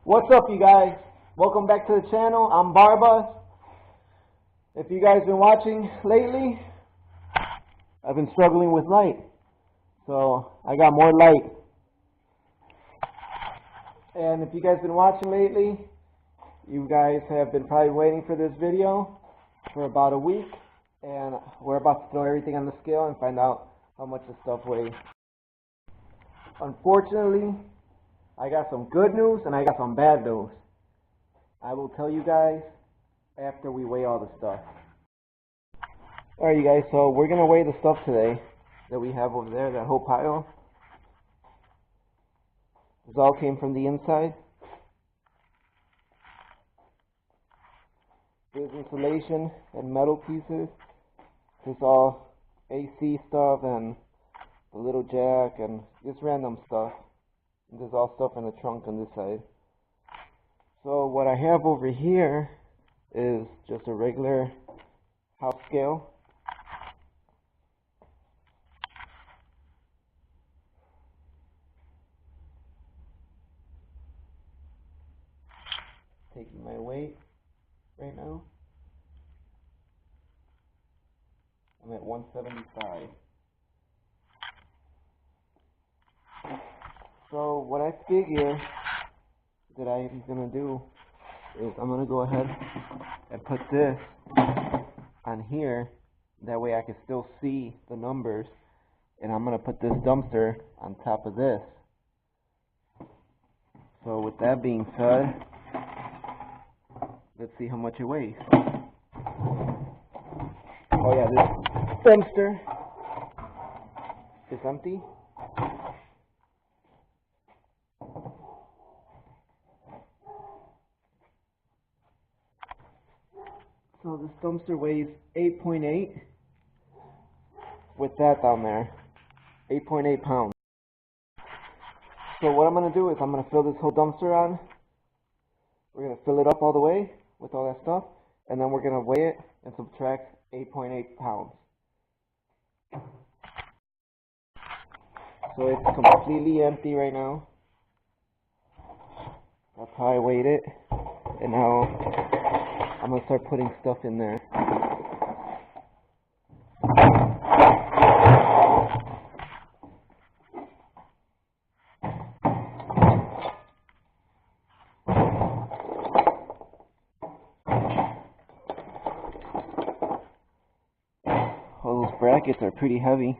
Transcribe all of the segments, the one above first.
What's up, you guys? Welcome back to the channel. I'm Barba. If you guys been watching lately, I've been struggling with light, so I got more light. And if you guys been watching lately, you guys have been probably waiting for this video for about a week, and we're about to throw everything on the scale and find out how much the stuff weighs. Unfortunately, I got some good news and I got some bad news. I will tell you guys after we weigh all the stuff. Alright, you guys, so we're going to weigh the stuff today that we have over there, that whole pile. This all came from the inside. There's insulation and metal pieces. This all AC stuff and the little jack and just random stuff. And there's all stuff in the trunk on this side. So what I have over here is just a regular house scale. Taking my weight right now. I'm at 175. So what I figure that I'm going to do is I'm going to go ahead and put this on here. That way I can still see the numbers. And I'm going to put this dumpster on top of this. So with that being said, let's see how much it weighs. Oh yeah, this dumpster is empty. So this dumpster weighs 8.8 with that down there, 8.8 pounds. So what I'm going to do is I'm going to fill this whole dumpster on. We're going to fill it up all the way with all that stuff, and then we're going to weigh it and subtract 8.8 pounds. So it's completely empty right now. That's how I weighed it, and now I'm going to start putting stuff in there. All those brackets are pretty heavy.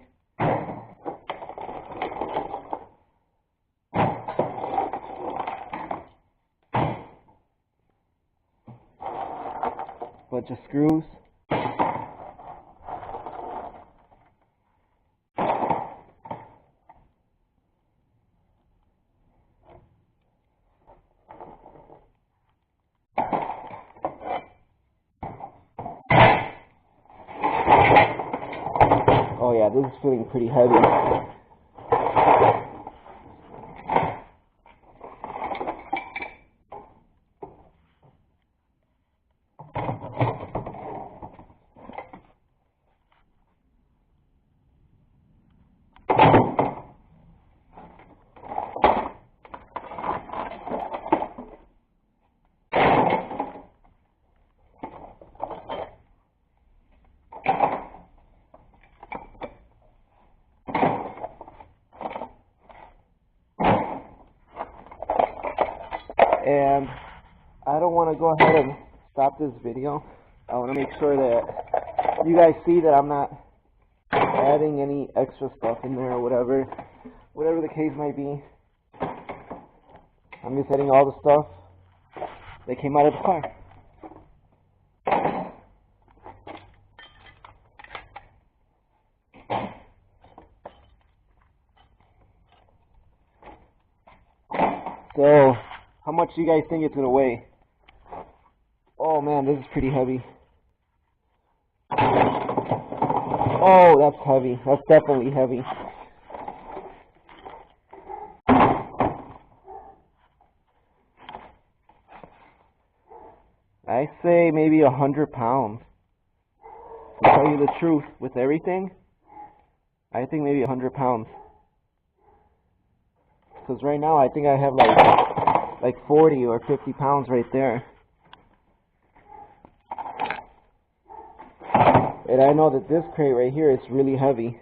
Bunch of screws. Oh yeah, this is feeling pretty heavy. And I don't want to go ahead and stop this video. I want to make sure that you guys see that I'm not adding any extra stuff in there or whatever the case might be. I'm just adding all the stuff that came out of the car. So, how much do you guys think it's going to weigh? Oh man, this is pretty heavy. Oh, that's heavy. That's definitely heavy. I say maybe 100 pounds. to tell you the truth, with everything, I think maybe 100 pounds. Because right now I think I have like 40 or 50 pounds right there. And I know that this crate right here is really heavy.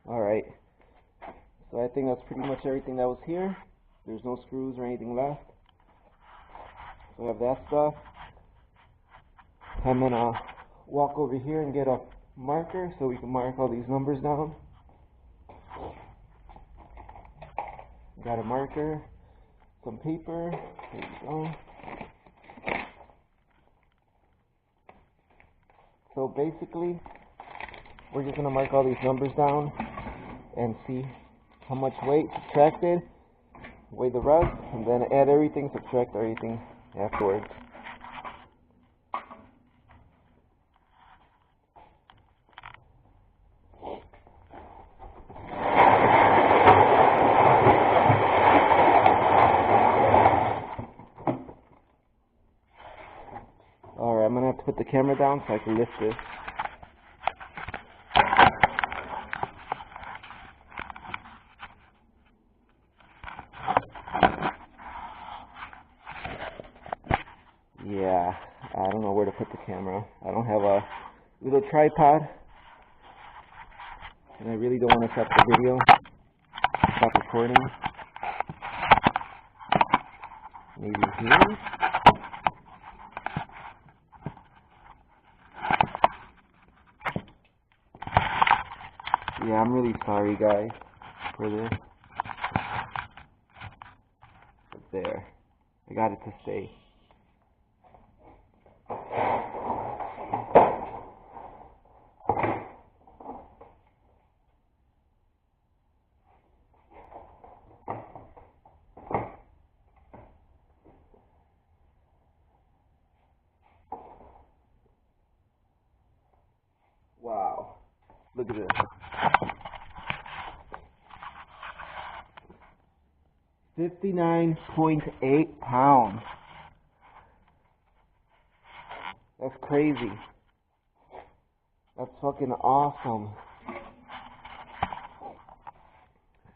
Alright, so I think that's pretty much everything that was here. There's no screws or anything left. So I have that stuff. I'm gonna walk over here and get a marker so we can mark all these numbers down. Got a marker, some paper, there you go. So basically, we're just gonna mark all these numbers down and see how much weight subtracted, weigh the rest, and then add everything, subtract everything afterwards. Alright, I'm gonna have to put the camera down so I can lift this. Yeah, I don't know where to put the camera. I don't have a little tripod, and I really don't want to stop the video, stop recording. Maybe here? Yeah, I'm really sorry guys for this. But there, I got it to stay. Wow, look at this. 59.8 pounds. That's crazy. That's fucking awesome.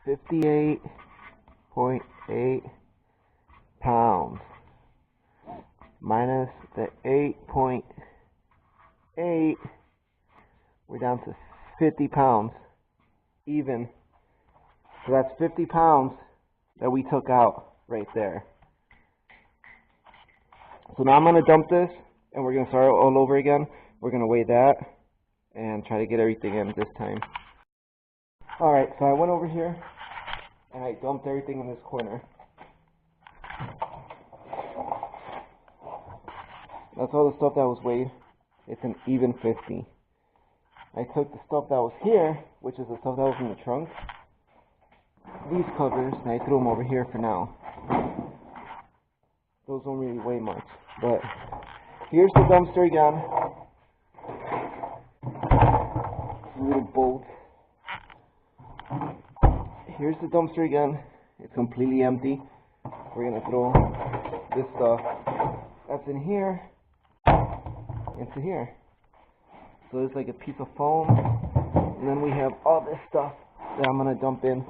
58.8 pounds minus the 8.8, we're down to 50 pounds even. So that's 50 pounds that we took out right there. So now I'm going to dump this and we're going to start all over again. We're going to weigh that and try to get everything in this time. Alright, so I went over here and I dumped everything in this corner. That's all the stuff that was weighed. It's an even 50. I took the stuff that was here, which is the stuff that was in the trunk, these covers, and I threw them over here for now. Those don't really weigh much, but here's the dumpster again. Little bolt. Here's the dumpster again. It's completely empty. We're gonna throw this stuff that's in here into here. So it's like a piece of foam, and then we have all this stuff that I'm gonna dump in.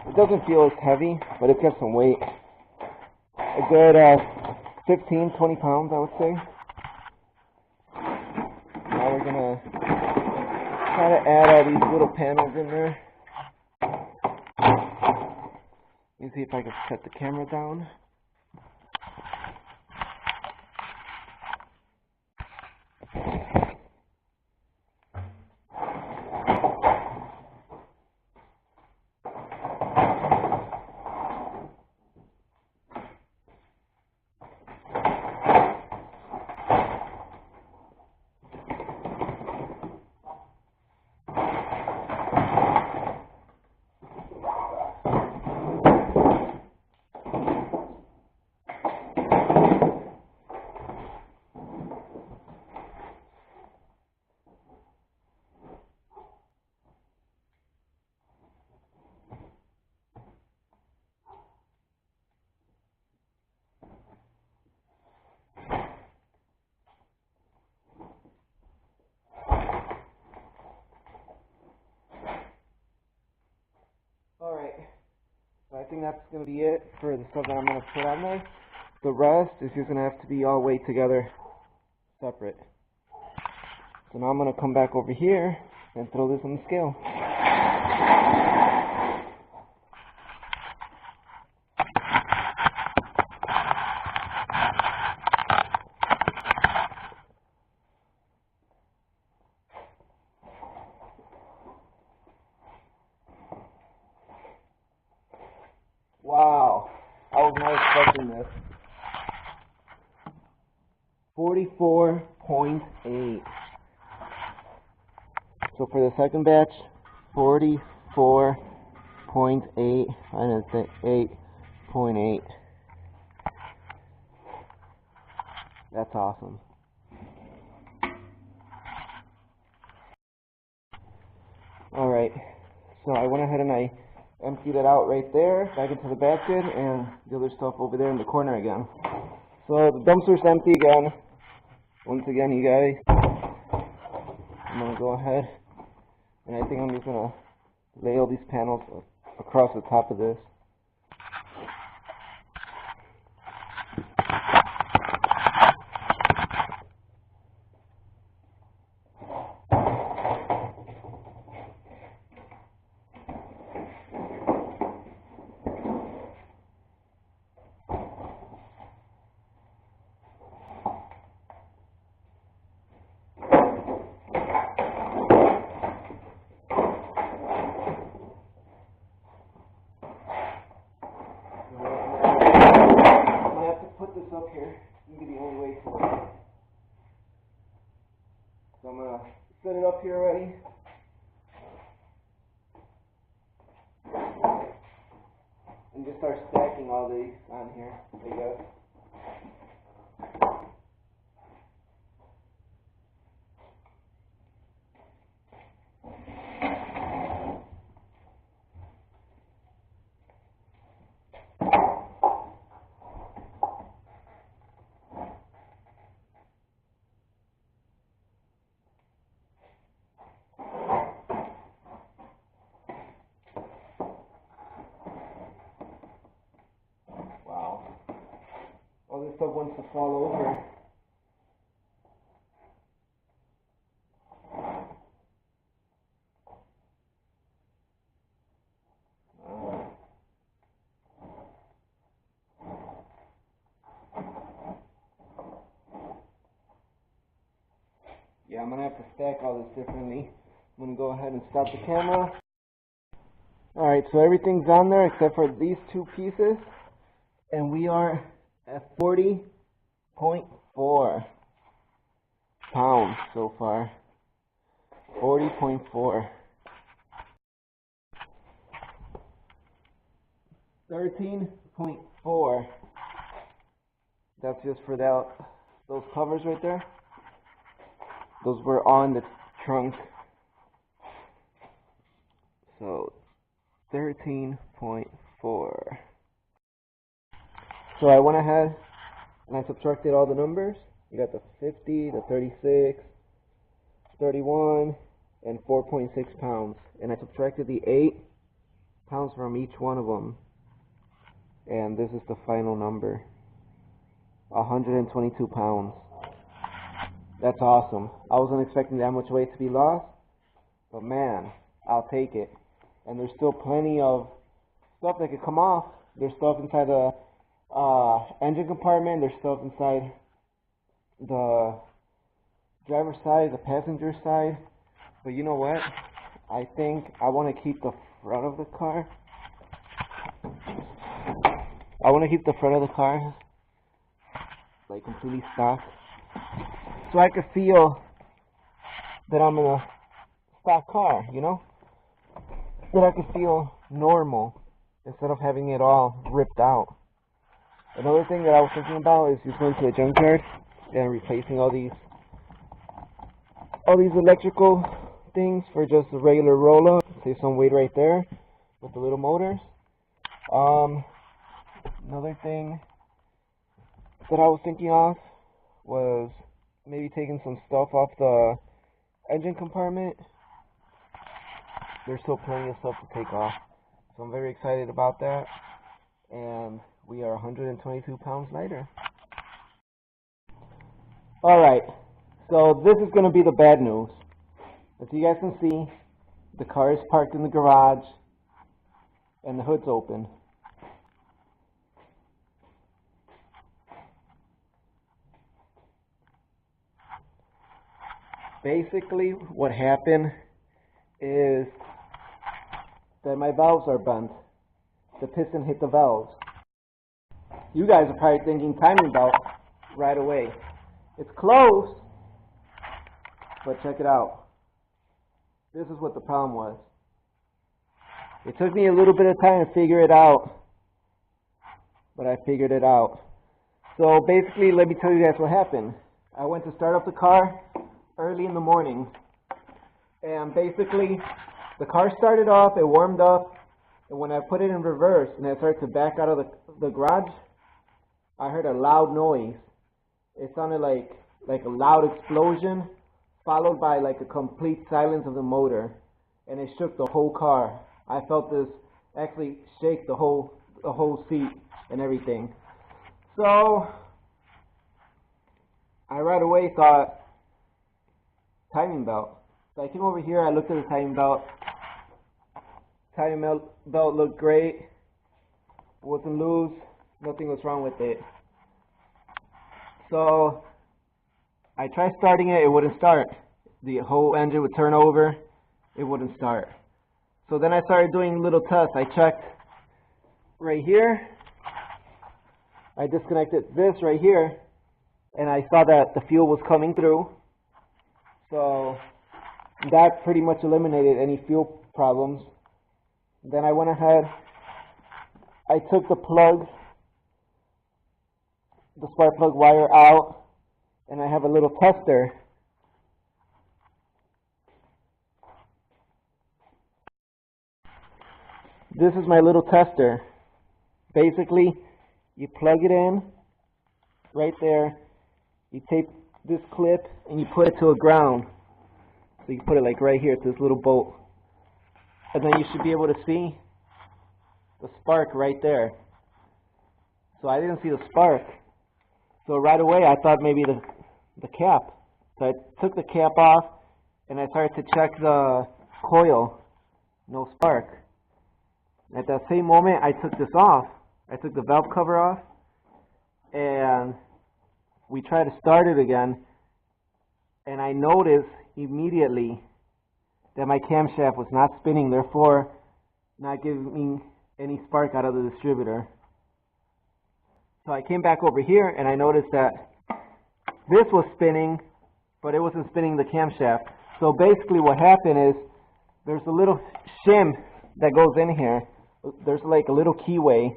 It doesn't feel as heavy, but it's got some weight. A good 15, 20 pounds, I would say. Now we're gonna try to add all these little panels in there. Let me see if I can set the camera down. Alright, so I think that's going to be it for the stuff that I'm going to put on there. The rest is just going to have to be all weighed together, separate. So now I'm going to come back over here and throw this on the scale. Wow, I was not expecting this. 44.8. So for the second batch, 44.8 minus 8.8. That's awesome. Alright, so I went ahead and I emptied it out right there, back into the basket, and the other stuff over there in the corner again. So the dumpster's empty again. Once again, you guys, I'm going to go ahead, and I think I'm just going to lay all these panels across the top of this. Up here, this will be the only way to it. So I'm gonna set it up here already. And just start stacking all these on here, I guess. All this stuff wants to fall over. Yeah, I'm going to have to stack all this differently. I'm going to go ahead and stop the camera. Alright, so everything's on there except for these two pieces. And we are at 40.4 pounds so far. 40.4. 13.4. That's just for those covers right there. Those were on the trunk. So 13.4. So I went ahead and I subtracted all the numbers. You got the 50, the 36, 31, and 4.6 pounds. And I subtracted the 8 pounds from each one of them. And this is the final number. 122 pounds. That's awesome. I wasn't expecting that much weight to be lost. But man, I'll take it. And there's still plenty of stuff that could come off There's stuff inside the engine compartment. There's stuff inside the driver's side, the passenger side. But you know what? I think I want to keep the front of the car. I want to keep the front of the car like completely stock, so I could feel that I'm in a stock car, you know? That I could feel normal instead of having it all ripped out. Another thing that I was thinking about is just going to the junkyard and replacing all these electrical things for just a regular roll-up. Save some weight right there with the little motors. Another thing that I was thinking of was maybe taking some stuff off the engine compartment. There's still plenty of stuff to take off, so I'm very excited about that. And we are 122 pounds lighter. Alright, so this is going to be the bad news. As you guys can see, the car is parked in the garage and the hood's open. Basically, what happened is that my valves are bent. The piston hit the valves. You guys are probably thinking timing belt right away. It's close, but check it out. This is what the problem was. It took me a little bit of time to figure it out, but I figured it out. So basically, let me tell you guys what happened. I went to start up the car early in the morning, and basically the car started off, it warmed up, and when I put it in reverse and I started to back out of the garage, I heard a loud noise. It sounded like a loud explosion followed by like a complete silence of the motor, and it shook the whole car. I felt this actually shake the whole seat and everything. So I right away thought timing belt. So I came over here, I looked at the timing belt. Timing belt looked great. It wasn't loose. Nothing was wrong with it. So I tried starting it, it wouldn't start. The whole engine would turn over, it wouldn't start. So then I started doing little tests. I checked right here. I disconnected this right here, and I saw that the fuel was coming through. So that pretty much eliminated any fuel problems. Then I went ahead, I took the spark plug wire out, and I have a little tester. This is my little tester. Basically, you plug it in right there, you tape this clip, and you put it to a ground. So you put it like right here to this little bolt. And then you should be able to see the spark right there. So I didn't see the spark. So right away I thought maybe the cap. So I took the cap off and I started to check the coil. No spark. At that same moment I took this off. I took the valve cover off and we tried to start it again, and I noticed immediately that my camshaft was not spinning, therefore not giving me any spark out of the distributor. So I came back over here and I noticed that this was spinning, but it wasn't spinning the camshaft. So basically what happened is there's a little shim that goes in here. There's like a little keyway.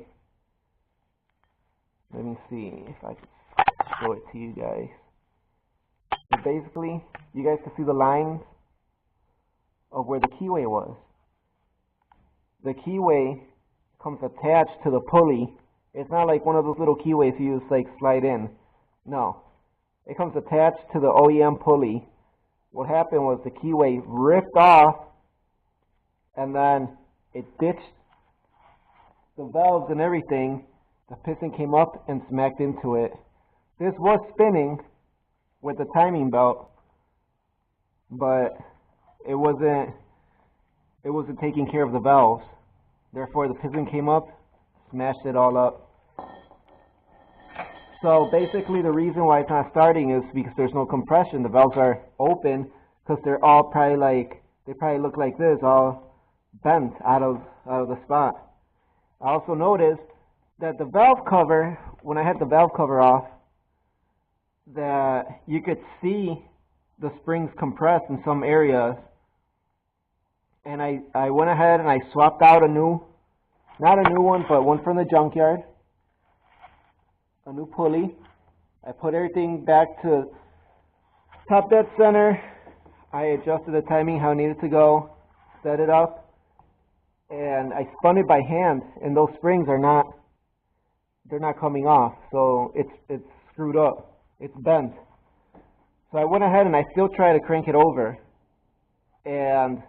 Let me see if I can show it to you guys. So basically, you guys can see the lines of where the keyway was. The keyway comes attached to the pulley. It's not like one of those little keyways you just like slide in. No. It comes attached to the OEM pulley. What happened was the keyway ripped off and then it ditched the valves and everything. The piston came up and smacked into it. This was spinning with the timing belt, but it wasn't taking care of the valves. Therefore the piston came up, smashed it all up. So basically the reason why it's not starting is because there's no compression. The valves are open because they're all probably like, they probably look like this, all bent out of the spot. I also noticed that the valve cover, when I had the valve cover off, that you could see the springs compressed in some areas. And I went ahead and I swapped out a new, not a new one, but one from the junkyard, a new pulley. I put everything back to top dead center. I adjusted the timing how it needed to go, set it up, and I spun it by hand, and those springs are not, they're not coming off, so it's screwed up, it's bent. So I went ahead and I still tried to crank it over, and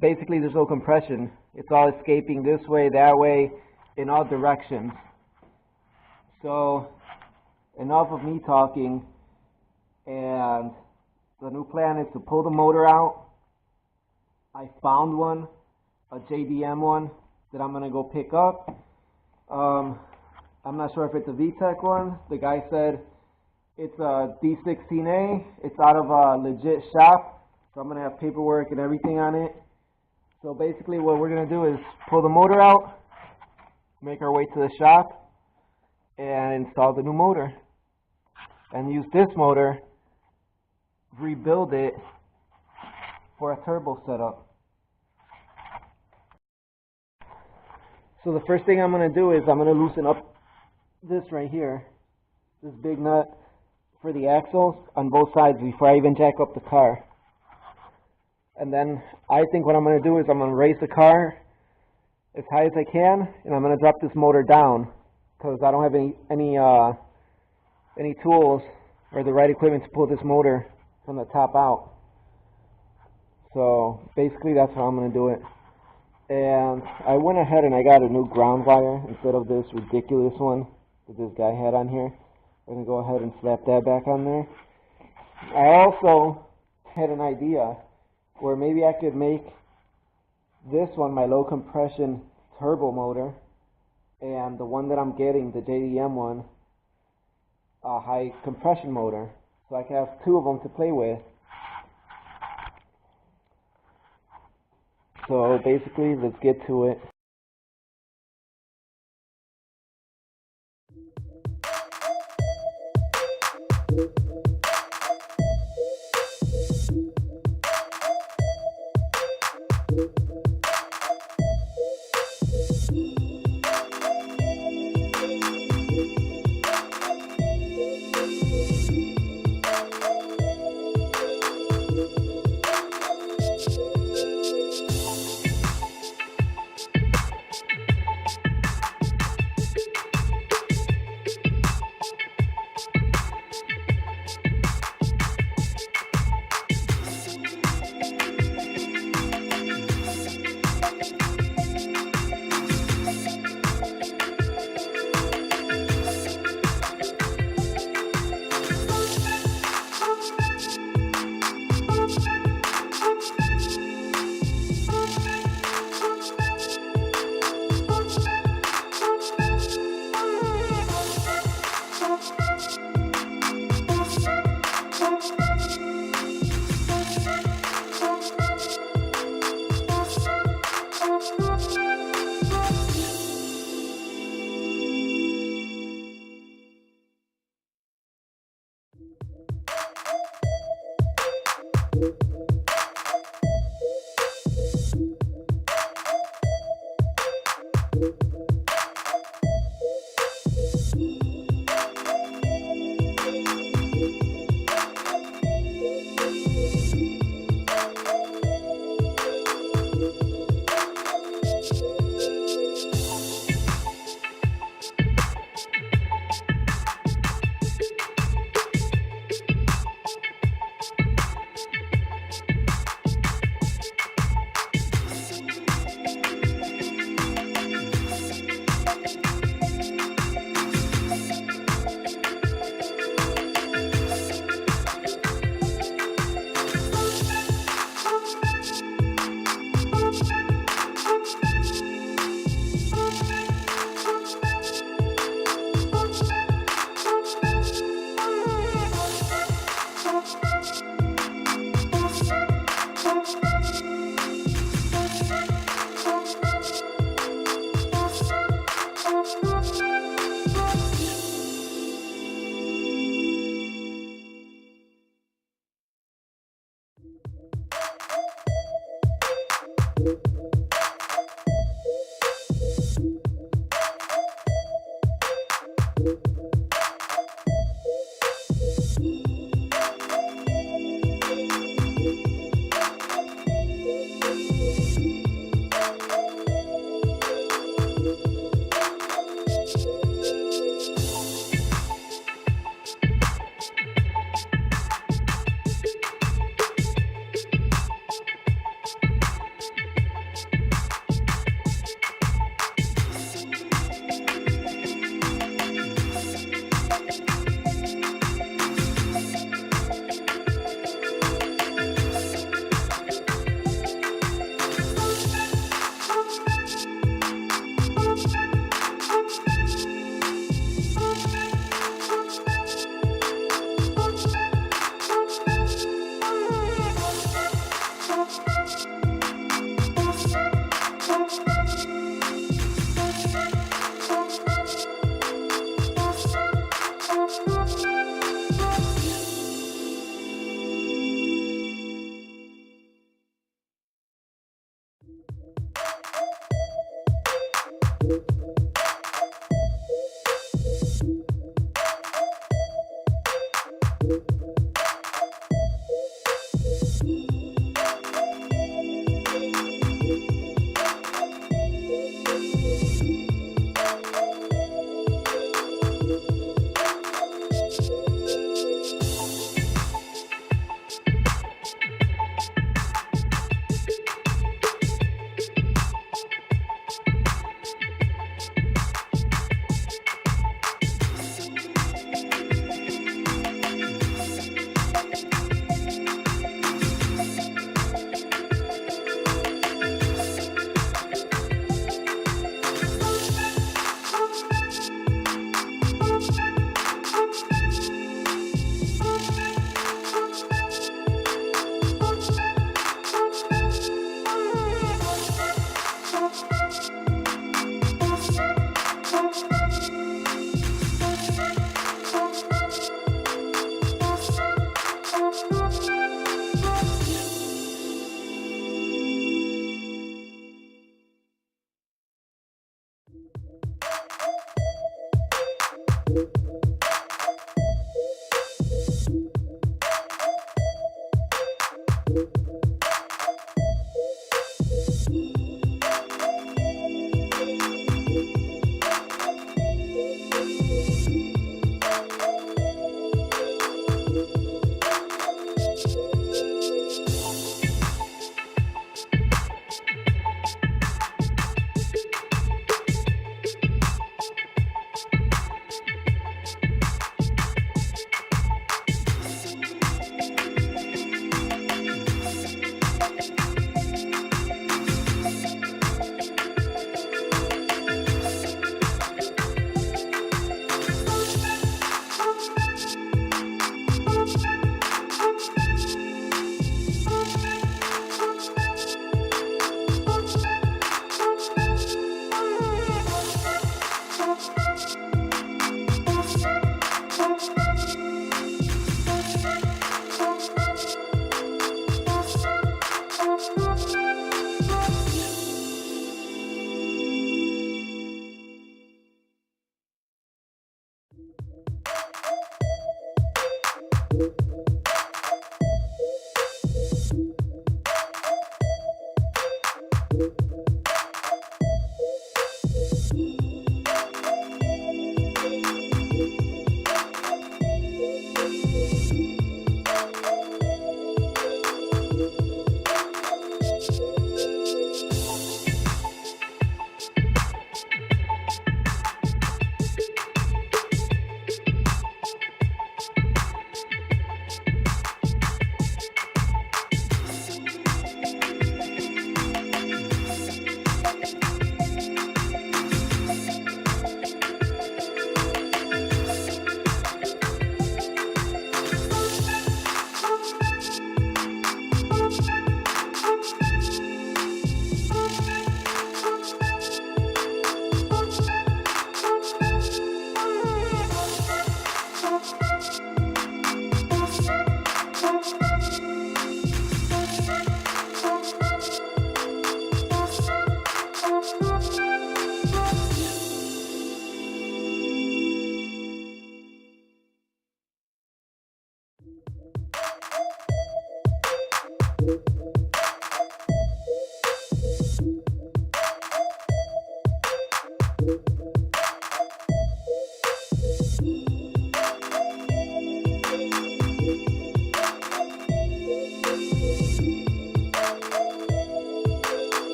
basically there's no compression. It's all escaping this way, that way, in all directions. So enough of me talking, and the new plan is to pull the motor out. I found one, a JDM one, that I'm going to go pick up. I'm not sure if it's a VTEC one. The guy said it's a d16y8. It's out of a legit shop, so I'm going to have paperwork and everything on it. So basically what we're going to do is pull the motor out, make our way to the shop, and install the new motor. And use this motor, rebuild it for a turbo setup. So the first thing I'm going to do is I'm going to loosen up this right here, this big nut for the axles on both sides before I even jack up the car. And then I think what I'm going to do is I'm going to raise the car as high as I can, and I'm going to drop this motor down because I don't have any tools or the right equipment to pull this motor from the top out. So basically that's how I'm going to do it. And I went ahead and I got a new ground wire instead of this ridiculous one that this guy had on here. I'm going to go ahead and slap that back on there. I also had an idea where maybe I could make this one my low compression turbo motor, and the one that I'm getting, the JDM one, a high compression motor, so I can have two of them to play with. So basically, let's get to it.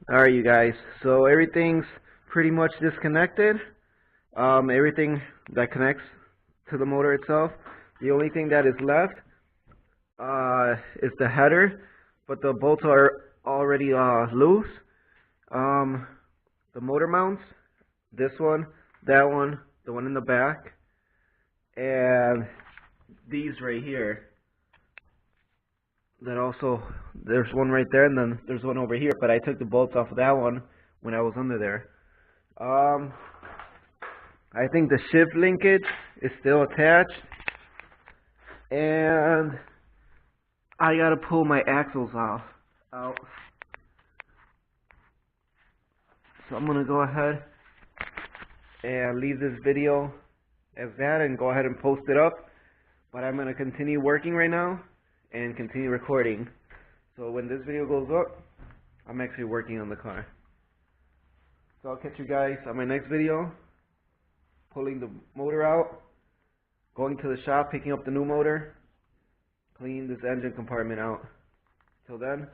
Alright, you guys, so everything's pretty much disconnected. Everything that connects to the motor itself. The only thing that is left the header, but the bolts are already loose. The motor mounts, this one, that one, the one in the back, and these right here. That also, there's one right there, and then there's one over here, but I took the bolts off of that one when I was under there. I think the shift linkage is still attached, and I gotta pull my axles out. So I'm gonna go ahead and leave this video as that and go ahead and post it up, but I'm gonna continue working right now and continue recording. So when this video goes up, I'm actually working on the car. So I'll catch you guys on my next video, pulling the motor out, going to the shop, picking up the new motor, cleaning this engine compartment out. Till then,